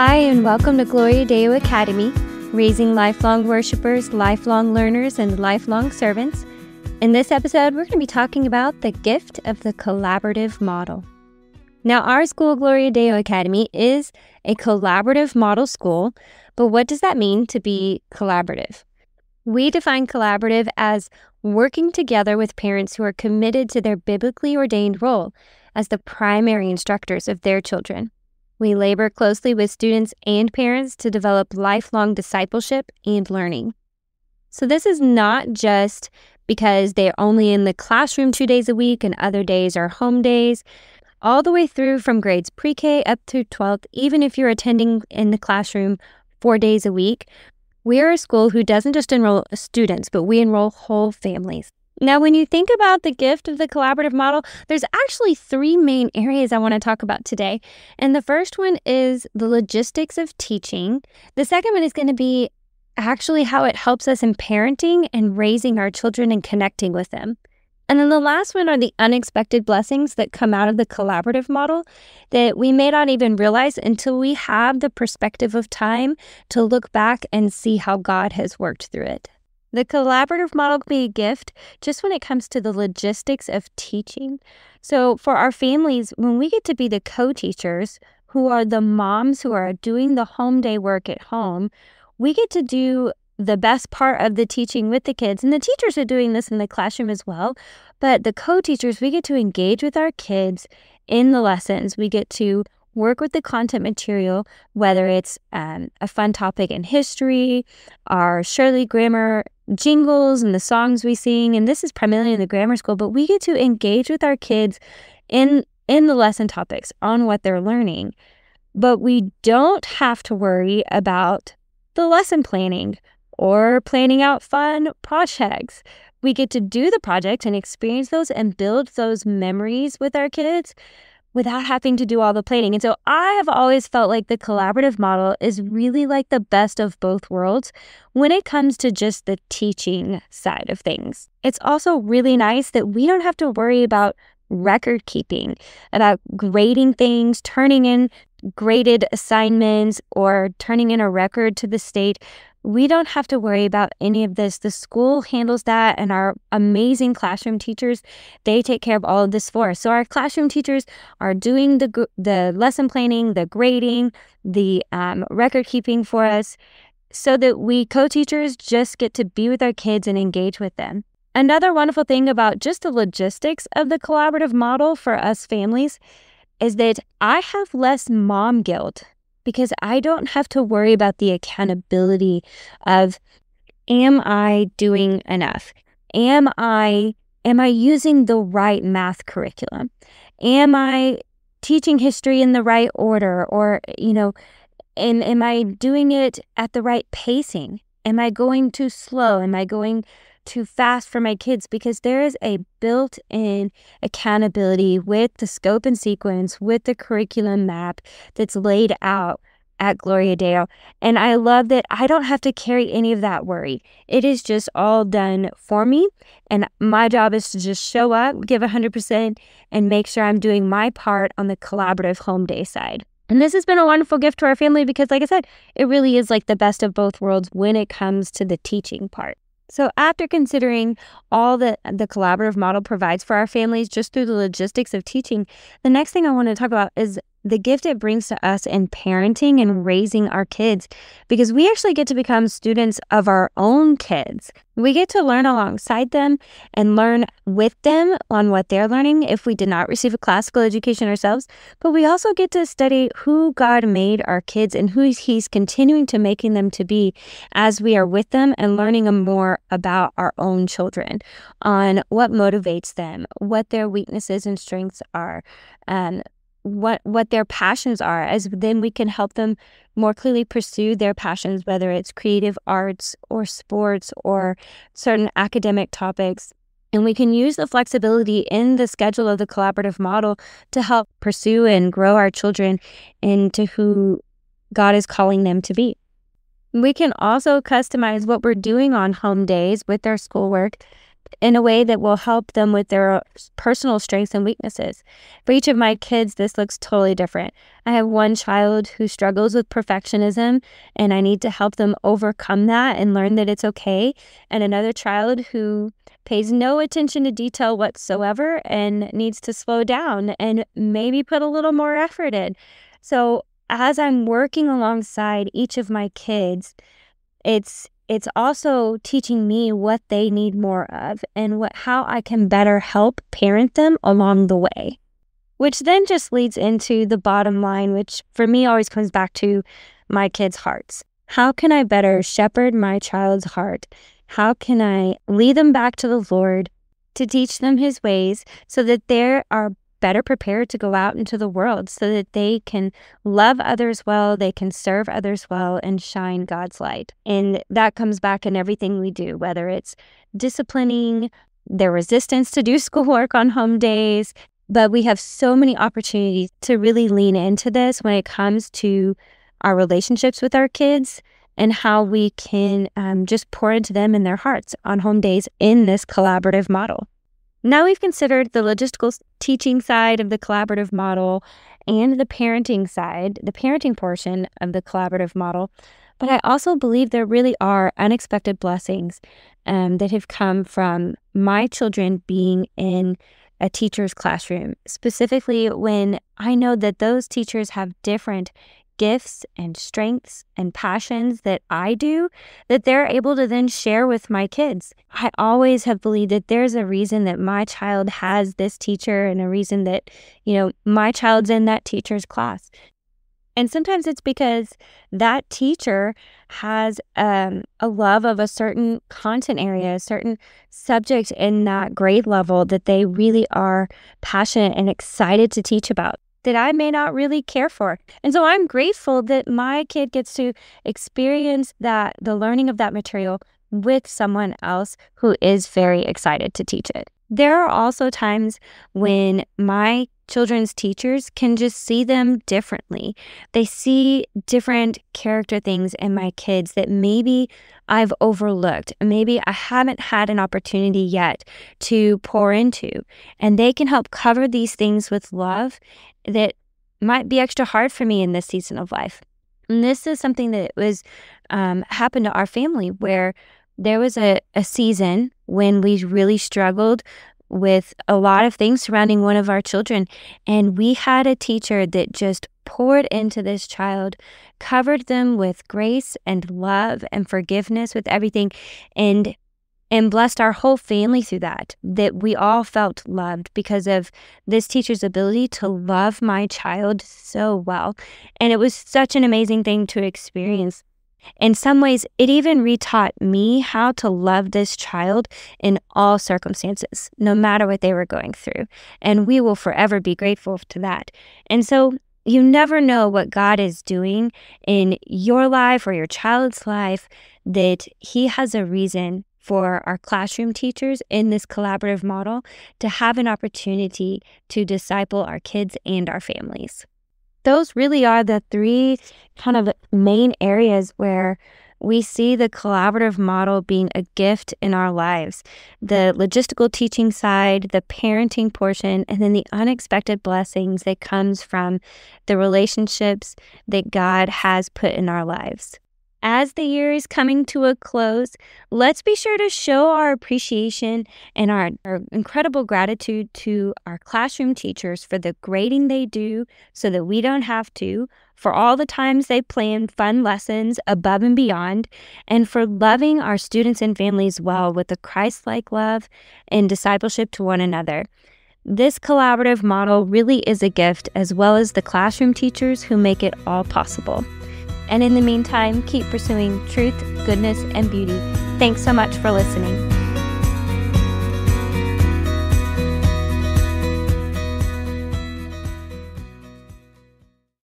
Hi, and welcome to Gloria Deo Academy, raising lifelong worshipers, lifelong learners, and lifelong servants. In this episode, we're going to be talking about the gift of the collaborative model. Now, our school, Gloria Deo Academy, is a collaborative model school, but what does that mean to be collaborative? We define collaborative as working together with parents who are committed to their biblically ordained role as the primary instructors of their children. We labor closely with students and parents to develop lifelong discipleship and learning. So this is not just because they're only in the classroom 2 days a week and other days are home days, all the way through from grades pre-K up through 12th, even if you're attending in the classroom 4 days a week. We're a school who doesn't just enroll students, but we enroll whole families. Now, when you think about the gift of the collaborative model, there's actually 3 main areas I want to talk about today. And the first one is the logistics of teaching. The second one is going to be actually how it helps us in parenting and raising our children and connecting with them. And then the last one are the unexpected blessings that come out of the collaborative model that we may not even realize until we have the perspective of time to look back and see how God has worked through it. The collaborative model can be a gift just when it comes to the logistics of teaching. So for our families, when we get to be the co-teachers, who are the moms who are doing the home day work at home, we get to do the best part of the teaching with the kids. And the teachers are doing this in the classroom as well. But the co-teachers, we get to engage with our kids in the lessons. We get to work with the content material, whether it's a fun topic in history, our Shirley grammar jingles and the songs we sing. And this is primarily in the grammar school, but we get to engage with our kids in the lesson topics on what they're learning. But we don't have to worry about the lesson planning or planning out fun projects. We get to do the projects and experience those and build those memories with our kids without having to do all the planning. And so I have always felt like the collaborative model is really like the best of both worlds when it comes to just the teaching side of things. It's also really nice that we don't have to worry about record keeping, about grading things, turning in graded assignments, or turning in a record to the state. We don't have to worry about any of this. The school handles that, and our amazing classroom teachers, they take care of all of this for us. So our classroom teachers are doing the lesson planning, the grading, the record keeping for us, so that we co-teachers just get to be with our kids and engage with them. Another wonderful thing about just the logistics of the collaborative model for us families is that I have less mom guilt, because I don't have to worry about the accountability of, am I doing enough? Am I using the right math curriculum? Am I teaching history in the right order? Or, am I doing it at the right pacing? Am I going too slow? Am I going too fast for my kids? Because there is a built-in accountability with the scope and sequence, with the curriculum map that's laid out at Gloria Deo. And I love that I don't have to carry any of that worry. It is just all done for me. And my job is to just show up, give 100%, and make sure I'm doing my part on the collaborative home day side. And this has been a wonderful gift to our family because, like I said, it really is like the best of both worlds when it comes to the teaching part. So after considering all that the collaborative model provides for our families just through the logistics of teaching, the next thing I want to talk about is the gift it brings to us in parenting and raising our kids, because we actually get to become students of our own kids. We get to learn alongside them and learn with them on what they're learning if we did not receive a classical education ourselves. But we also get to study who God made our kids and who He's continuing to making them to be as we are with them and learning more about our own children, on what motivates them, what their weaknesses and strengths are, what their passions are, as then we can help them more clearly pursue their passions, whether it's creative arts or sports or certain academic topics. And we can use the flexibility in the schedule of the collaborative model to help pursue and grow our children into who God is calling them to be. We can also customize what we're doing on home days with our schoolwork in a way that will help them with their personal strengths and weaknesses. For each of my kids, this looks totally different. I have one child who struggles with perfectionism, and I need to help them overcome that and learn that it's okay. And another child who pays no attention to detail whatsoever and needs to slow down and maybe put a little more effort in. So as I'm working alongside each of my kids, it's also teaching me what they need more of and how I can better help parent them along the way. Which then just leads into the bottom line, which for me always comes back to my kids' hearts. How can I better shepherd my child's heart? How can I lead them back to the Lord to teach them His ways so that they are better prepared to go out into the world, so that they can love others well, they can serve others well, and shine God's light. And that comes back in everything we do, whether it's disciplining, their resistance to do schoolwork on home days. But we have so many opportunities to really lean into this when it comes to our relationships with our kids and how we can just pour into them in their hearts on home days in this collaborative model. Now we've considered the logistical teaching side of the collaborative model and the parenting side, the parenting portion of the collaborative model. But I also believe there really are unexpected blessings that have come from my children being in a teacher's classroom, specifically when I know that those teachers have different gifts and strengths and passions that I do, that they're able to then share with my kids. I always have believed that there's a reason that my child has this teacher and a reason that, my child's in that teacher's class. And sometimes it's because that teacher has a love of a certain content area, a certain subject in that grade level that they really are passionate and excited to teach about, that I may not really care for. And so I'm grateful that my kid gets to experience the learning of that material with someone else who is very excited to teach it. There are also times when my children's teachers can just see them differently. They see different character things in my kids that maybe I've overlooked. Maybe I haven't had an opportunity yet to pour into. And they can help cover these things with love that might be extra hard for me in this season of life. And this is something that was happened to our family, where there was a season when we really struggled with a lot of things surrounding one of our children. And we had a teacher that just poured into this child, covered them with grace and love and forgiveness with everything, and blessed our whole family through that we all felt loved because of this teacher's ability to love my child so well. And it was such an amazing thing to experience. In some ways, it even retaught me how to love this child in all circumstances, no matter what they were going through. And we will forever be grateful to that. And so you never know what God is doing in your life or your child's life, that He has a reason for our classroom teachers in this collaborative model to have an opportunity to disciple our kids and our families. Those really are the three kind of main areas where we see the collaborative model being a gift in our lives. The logistical teaching side, the parenting portion, and then the unexpected blessings that comes from the relationships that God has put in our lives. As the year is coming to a close, let's be sure to show our appreciation and our incredible gratitude to our classroom teachers for the grading they do so that we don't have to, for all the times they plan fun lessons above and beyond, and for loving our students and families well with a Christ-like love and discipleship to one another. This collaborative model really is a gift, as well as the classroom teachers who make it all possible. And in the meantime, keep pursuing truth, goodness, and beauty. Thanks so much for listening.